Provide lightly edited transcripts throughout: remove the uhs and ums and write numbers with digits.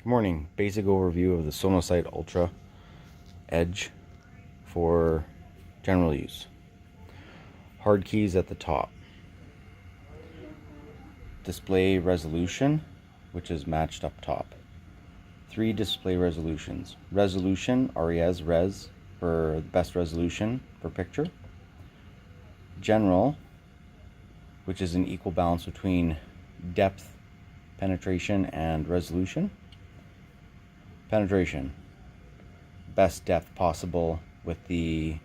Good morning. Basic overview of the Sonosite Ultra Edge for general use. Hard keys at the top. Display resolution, which is matched up top. 3 display resolutions. Resolution, res for best resolution for picture. General, which is an equal balance between depth, penetration, and resolution. Penetration, best depth possible with the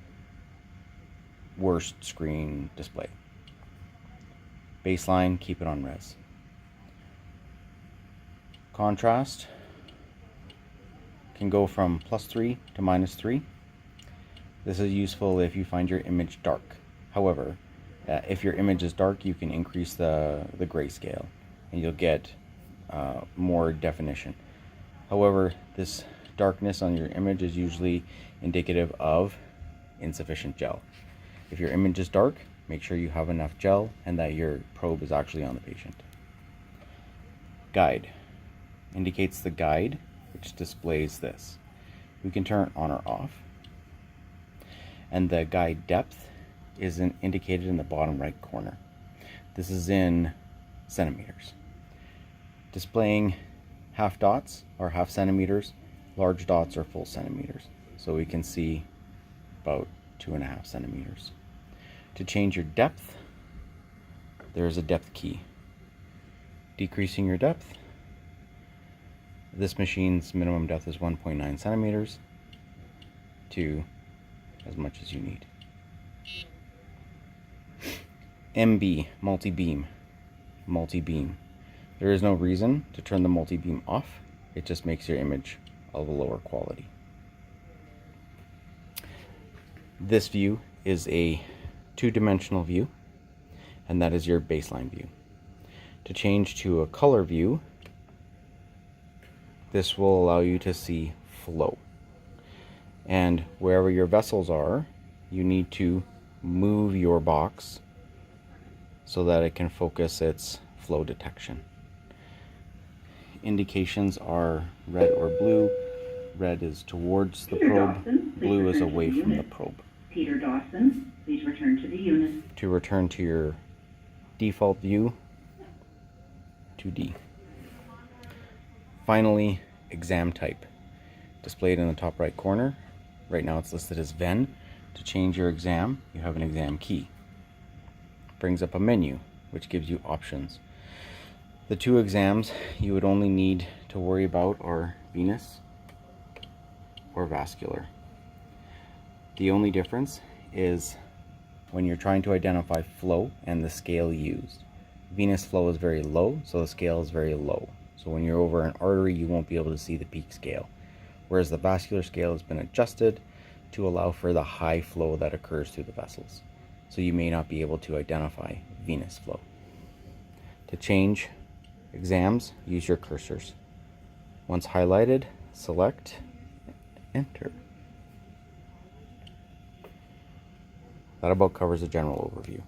worst screen display. Baseline, keep it on res. Contrast can go from +3 to -3. This is useful if you find your image dark. However, if your image is dark, you can increase the grayscale and you'll get more definition. However, this darkness on your image is usually indicative of insufficient gel. If your image is dark, make sure you have enough gel and that your probe is actually on the patient. Guide indicates the guide, which displays this. We can turn it on or off. And the guide depth is indicated in the bottom right corner. This is in centimeters. Displaying half dots are half centimeters, large dots are full centimeters. So we can see about 2.5 centimeters. To change your depth, there is a depth key. Decreasing your depth, this machine's minimum depth is 1.9 centimeters to as much as you need. MB, multi-beam. There is no reason to turn the multi-beam off. It just makes your image of a lower quality. This view is a 2-dimensional view, and that is your baseline view. To change to a color view, this will allow you to see flow. And wherever your vessels are, you need to move your box so that it can focus its flow detection. Indications are red or blue. Red is towards the probe, blue is away from the probe. Peter Dawson, please return to the unit. To return to your default view, 2D. Finally, exam type. Displayed in the top right corner. Right now it's listed as VEN. To change your exam, you have an exam key. Brings up a menu, which gives you options. The 2 exams you would only need to worry about are venous or vascular. The only difference is when you're trying to identify flow and the scale used. Venous flow is very low, so the scale is very low. So when you're over an artery, you won't be able to see the peak scale. Whereas the vascular scale has been adjusted to allow for the high flow that occurs through the vessels. So you may not be able to identify venous flow. To change exams, use your cursors. Once highlighted, select, enter. That about covers the general overview.